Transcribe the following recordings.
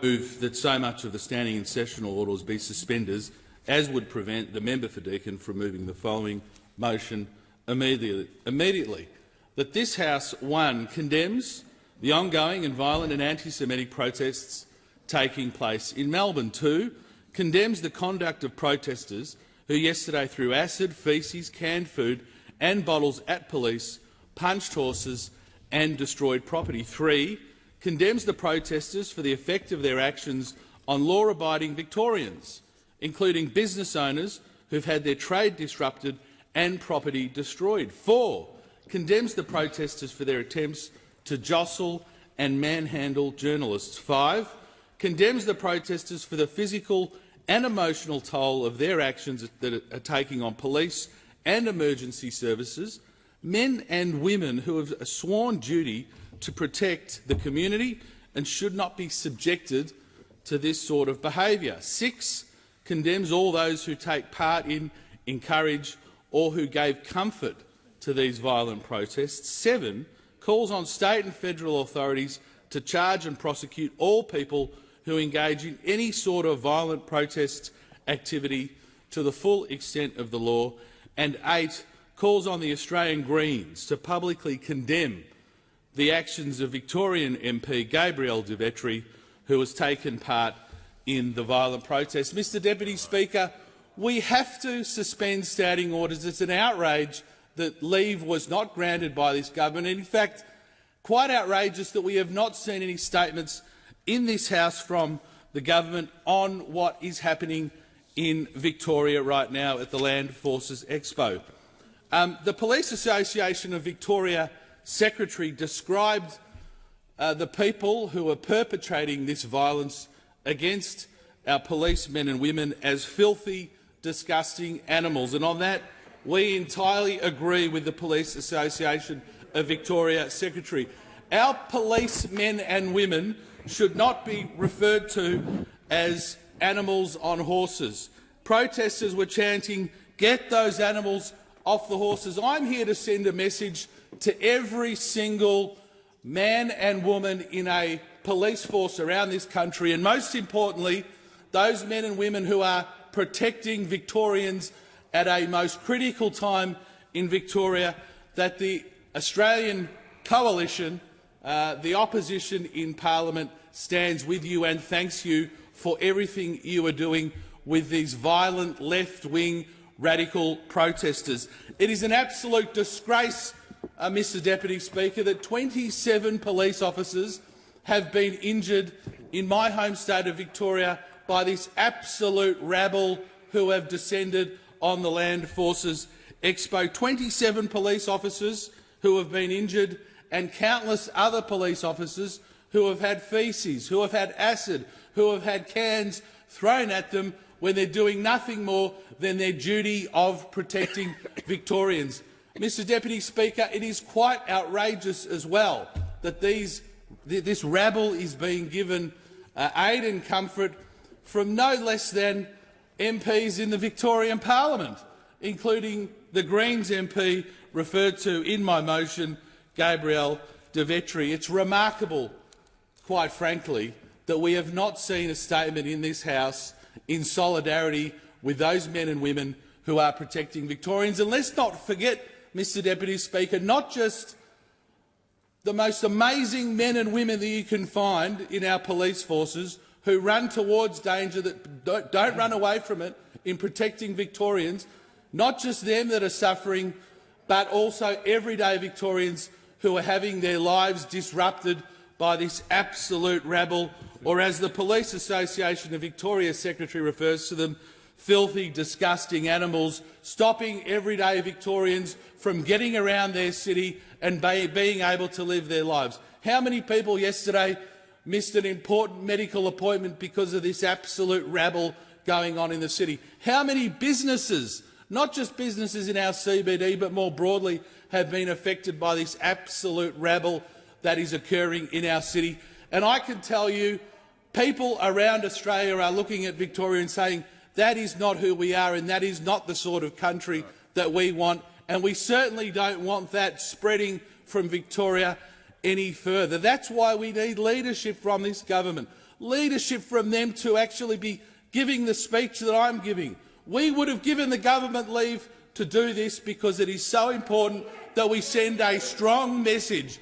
move that so much of the standing and sessional orders be suspended, as would prevent the member for Deakin from moving the following motion immediately. That this House, 1, condemns the ongoing and violent and anti-Semitic protests taking place in Melbourne. 2, condemns the conduct of protesters who yesterday threw acid, faeces, canned food and bottles at police, punched horses and destroyed property. 3, condemns the protesters for the effect of their actions on law-abiding Victorians, including business owners who have had their trade disrupted and property destroyed. 4, condemns the protesters for their attempts to jostle and manhandle journalists. 5, condemns the protesters for the physical and emotional toll of their actions that are taking on police and emergency services, men and women who have a sworn duty to protect the community and should not be subjected to this sort of behaviour. 6, condemns all those who take part in, encourage or who gave comfort to these violent protests. 7, calls on state and federal authorities to charge and prosecute all people who engage in any sort of violent protest activity to the full extent of the law. And 8, calls on the Australian Greens to publicly condemn the actions of Victorian MP Gabrielle De Vetri, who has taken part in the violent protests. Mr Deputy Speaker, we have to suspend standing orders. It's an outrage that leave was not granted by this government. And in fact, quite outrageous that we have not seen any statements in this House from the government on what is happening in Victoria right now at the Land Forces Expo. The Police Association of Victoria Secretary described the people who are perpetrating this violence against our policemen and women as filthy, disgusting animals. And on that, we entirely agree with the Police Association of Victoria Secretary. Our policemen and women should not be referred to as animals on horses. Protesters were chanting, "Get those animals off the horses." I'm here to send a message to every single man and woman in a police force around this country, and most importantly, those men and women who are protecting Victorians at a most critical time in Victoria, that the Australian coalition, the opposition in parliament, stands with you and thanks you for everything you are doing with these violent left-wing radical protesters. It is an absolute disgrace, Mr Deputy Speaker, that 27 police officers have been injured in my home state of Victoria by this absolute rabble who have descended on the Land Forces Expo. 27 police officers who have been injured and countless other police officers who have had faeces, who have had acid, who have had cans thrown at them when they're doing nothing more than their duty of protecting Victorians. Mr Deputy Speaker, it is quite outrageous as well that this rabble is being given aid and comfort from no less than MPs in the Victorian Parliament, including the Greens MP referred to in my motion, Gabrielle De Vetri. It's remarkable, quite frankly, that we have not seen a statement in this House in solidarity with those men and women who are protecting Victorians. And let's not forget, Mr Deputy Speaker, not just the most amazing men and women that you can find in our police forces who run towards danger, that don't run away from it in protecting Victorians, not just them that are suffering, but also everyday Victorians who are having their lives disrupted by this absolute rabble, or as the Police Association of Victoria Secretary refers to them, filthy, disgusting animals, stopping everyday Victorians from getting around their city and being able to live their lives. How many people yesterday missed an important medical appointment because of this absolute rabble going on in the city? How many businesses, not just businesses in our CBD but more broadly, have been affected by this absolute rabble that is occurring in our city? And I can tell you, people around Australia are looking at Victoria and saying, that is not who we are and that is not the sort of country that we want, and we certainly don't want that spreading from Victoria any further. That's why we need leadership from this government. leadership from them to actually be giving the speech that I'm giving. We would have given the government leave to do this because it is so important that we send a strong message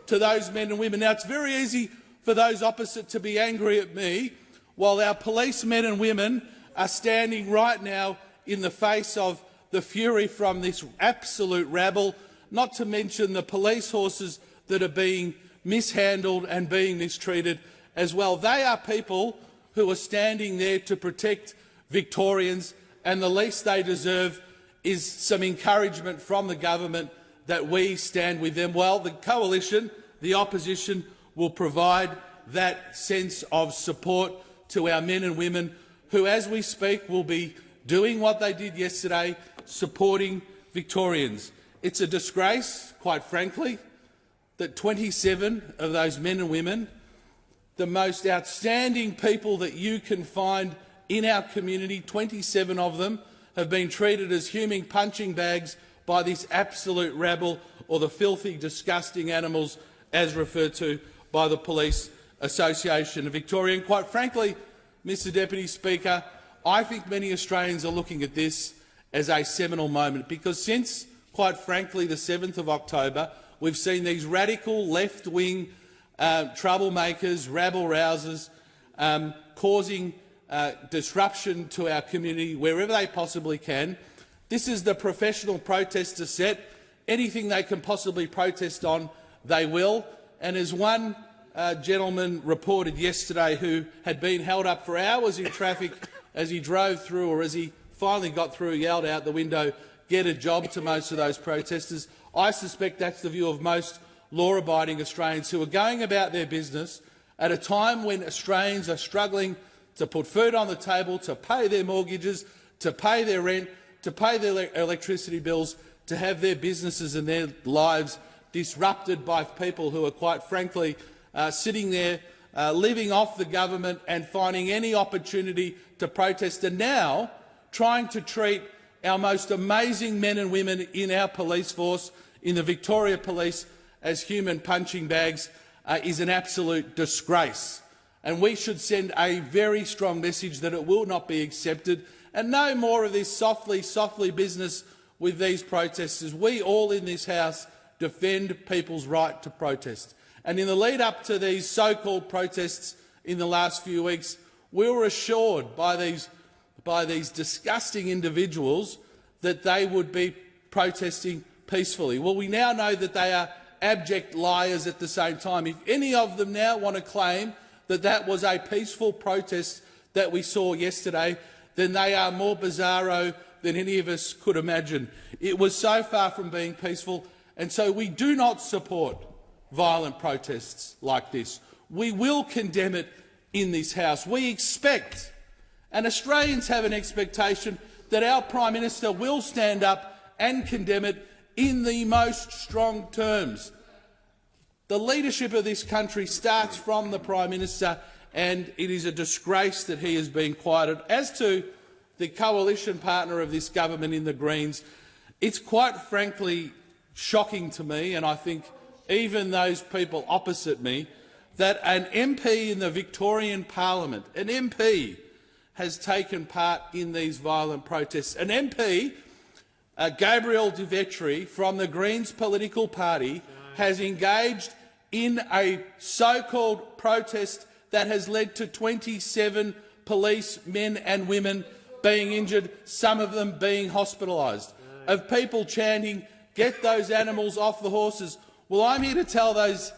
to those men and women. Now, it's very easy for those opposite to be angry at me while our policemen and women are standing right now in the face of the fury from this absolute rabble, not to mention the police horses that are being mishandled and being mistreated as well. They are people who are standing there to protect Victorians, and the least they deserve is some encouragement from the government that we stand with them. Well, the coalition, the opposition, will provide that sense of support to our men and women who, as we speak, will be doing what they did yesterday, supporting Victorians. It's a disgrace, quite frankly, that 27 of those men and women, the most outstanding people that you can find in our community, 27 of them, have been treated as human punching bags by this absolute rabble, or the filthy, disgusting animals as referred to by the Police Association of Victoria. And quite frankly, Mr Deputy Speaker, I think many Australians are looking at this as a seminal moment, because since, quite frankly, the 7th of October, we've seen these radical left-wing troublemakers, rabble-rousers, causing disruption to our community wherever they possibly can. This is the professional protester set. Anything they can possibly protest on, they will. And as one gentleman reported yesterday, who had been held up for hours in traffic as he drove through, or as he finally got through, yelled out the window, "Get a job," to most of those protesters. I suspect that's the view of most law-abiding Australians who are going about their business at a time when Australians are struggling to put food on the table, to pay their mortgages, to pay their rent, to pay their electricity bills, to have their businesses and their lives disrupted by people who are, quite frankly, sitting there living off the government and finding any opportunity to protest, and now trying to treat our most amazing men and women in our police force, in the Victoria Police, as human punching bags, is an absolute disgrace. And we should send a very strong message that it will not be accepted, and no more of this softly business with these protesters. We all in this House defend people's right to protest. And in the lead-up to these so-called protests in the last few weeks, we were assured by these disgusting individuals that they would be protesting peacefully. Well, we now know that they are abject liars at the same time. If any of them now want to claim that that was a peaceful protest that we saw yesterday, then they are more bizarro than any of us could imagine. It was so far from being peaceful, and so we do not support violent protests like this. We will condemn it in this House. We expect, and Australians have an expectation, that our Prime Minister will stand up and condemn it in the most strong terms. The leadership of this country starts from the Prime Minister, and it is a disgrace that he has been quieted. As to the coalition partner of this government in the Greens, it's quite frankly shocking to me, and I think even those people opposite me, that an MP in the Victorian Parliament, an MP, has taken part in these violent protests. An MP, Gabriel De Vetri, from the Greens political party, has engaged in a so-called protest that has led to 27 police men and women being injured, some of them being hospitalised, of people chanting, "Get those animals off the horses." Well, I'm here to tell those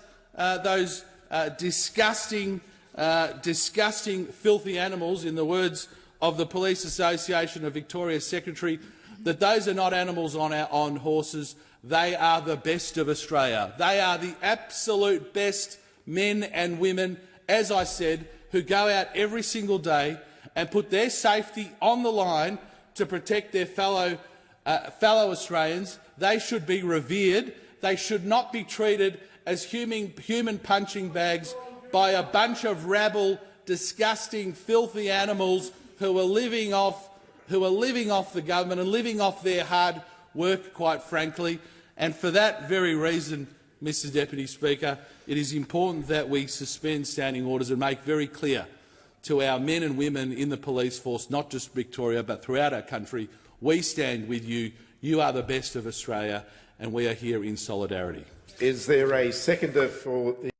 disgusting, filthy animals, in the words of the Police Association of Victoria's Secretary, that those are not animals on horses. They are the best of Australia. They are the absolute best men and women, as I said, who go out every single day and put their safety on the line to protect their fellow Australians. They should be revered. They should not be treated as human punching bags by a bunch of rabble, disgusting, filthy animals who are living off the government and living off their hard work, quite frankly. And for that very reason, Mr Deputy Speaker, it is important that we suspend standing orders and make very clear to our men and women in the police force, not just Victoria but throughout our country, we stand with you. You are the best of Australia, and we are here in solidarity. Is there a seconder for the